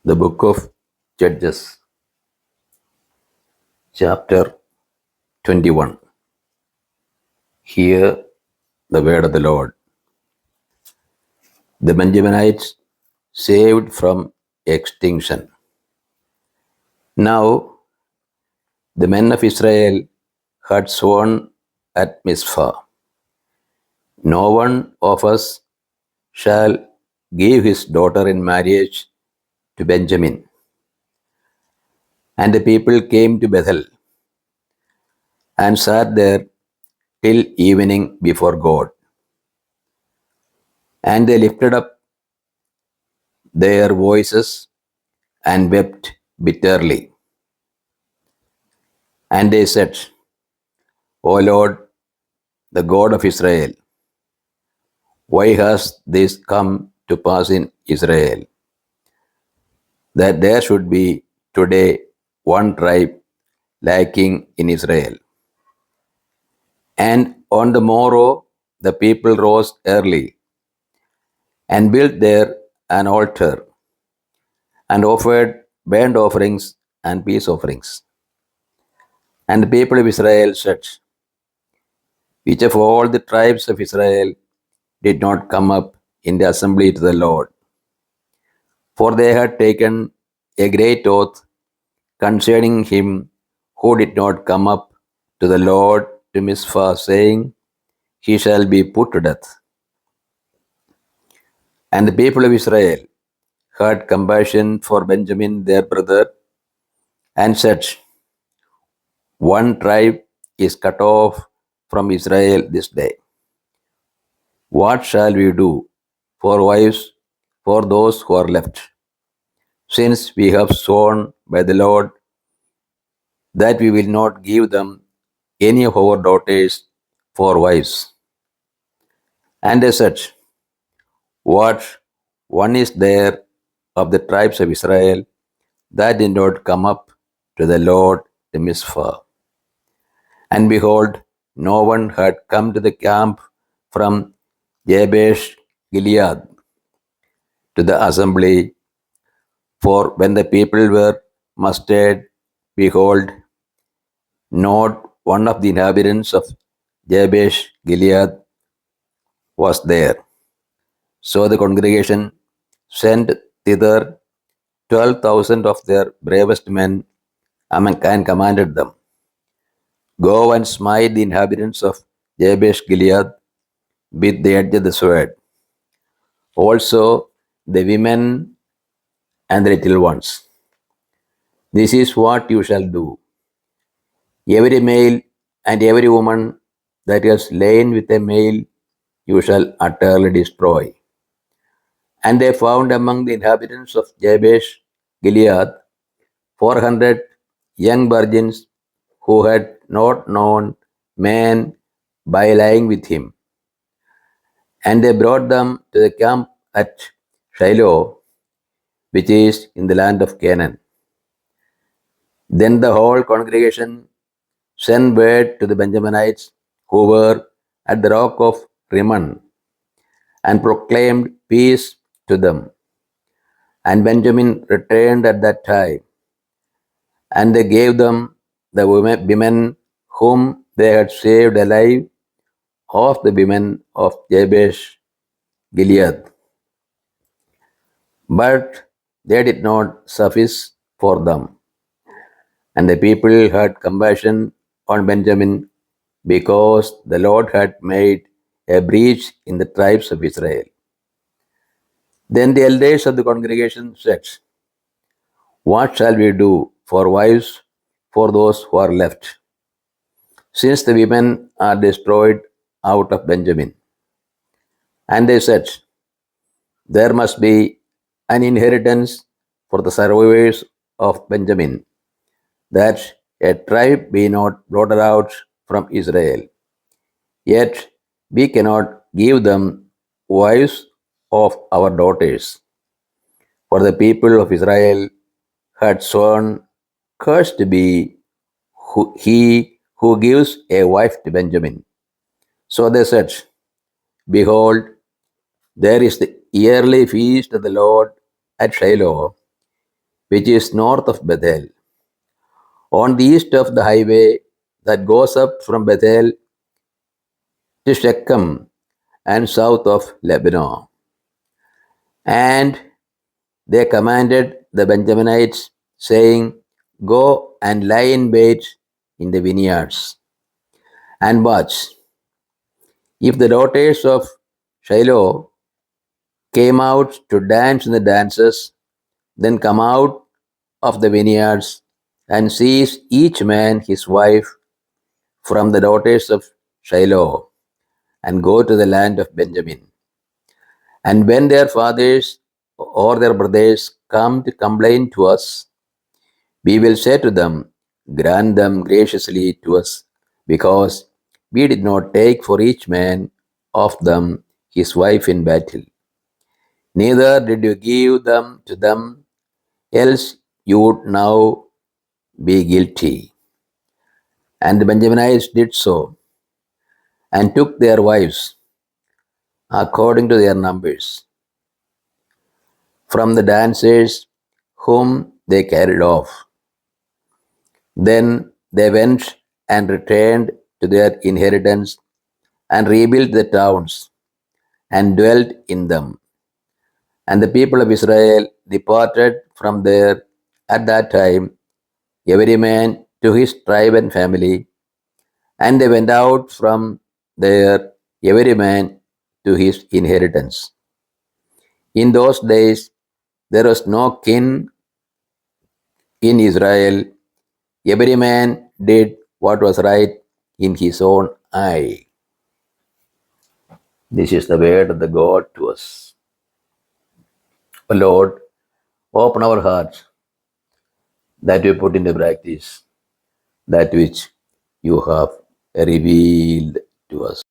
The book of Judges, chapter 21. Hear the word of the Lord. The Benjaminites saved from extinction. Now the men of Israel had sworn at Mizpah, no one of us shall give his daughter in marriage to Benjamin. And the people came to Bethel and sat there till evening before God. And they lifted up their voices and wept bitterly. And they said, O Lord, the God of Israel, why has this come to pass in Israel, that there should be today one tribe lacking in Israel? And on the morrow the people rose early and built there an altar and offered burnt offerings and peace offerings. And the people of Israel said, which of all the tribes of Israel did not come up in the assembly to the Lord? For they had taken a great oath concerning him who did not come up to the Lord to Mizpah, saying, he shall be put to death. And the people of Israel had compassion for Benjamin their brother, and said, one tribe is cut off from Israel this day. What shall we do for wives for those who are left, since we have sworn by the Lord that we will not give them any of our daughters for wives? And they said, what one is there of the tribes of Israel that did not come up to the Lord to Mizpah? And behold, no one had come to the camp from Jabesh Gilead to the assembly, for when the people were mustered, behold, not one of the inhabitants of Jabesh Gilead was there. So the congregation sent thither 12,000 of their bravest men and commanded them, go and smite the inhabitants of Jabesh Gilead with the edge of the sword, also the women and the little ones. This is what you shall do. Every male and every woman that has lain with a male you shall utterly destroy. And they found among the inhabitants of Jabesh Gilead 400 young virgins who had not known man by lying with him. And they brought them to the camp at Shiloh, which is in the land of Canaan. Then the whole congregation sent word to the Benjaminites who were at the rock of Rimmon, and proclaimed peace to them. And Benjamin returned at that time, and they gave them the women whom they had saved alive of the women of Jabesh Gilead. But they did not suffice for them. And the people had compassion on Benjamin, because the Lord had made a breach in the tribes of Israel. Then the elders of the congregation said, what shall we do for wives for those who are left, since the women are destroyed out of Benjamin? And they said, there must be an inheritance for the survivors of Benjamin, that a tribe be not blotted out from Israel. Yet we cannot give them wives of our daughters. For the people of Israel had sworn, cursed be he who gives a wife to Benjamin. So they said, behold, there is the yearly feast of the Lord at Shiloh, which is north of Bethel, on the east of the highway that goes up from Bethel to Shechem, and south of Lebanon. And they commanded the Benjaminites, saying, Go and lie in wait in the vineyards, and watch. If the daughters of Shiloh came out to dance in the dances, then come out of the vineyards and seize each man his wife from the daughters of Shiloh, and go to the land of Benjamin. And when their fathers or their brothers come to complain to us, we will say to them, Grant them graciously to us, because we did not take for each man of them his wife in battle. Neither did you give them to them, else you would now be guilty. And the Benjaminites did so, and took their wives according to their numbers from the dancers whom they carried off. Then they went and returned to their inheritance and rebuilt the towns and dwelt in them. And the people of Israel departed from there at that time, every man to his tribe and family, and they went out from there, every man to his inheritance. In those days, there was no king in Israel. Every man did what was right in his own eye. This is the word of the God to us. O Lord, open our hearts that we put into practice that which you have revealed to us.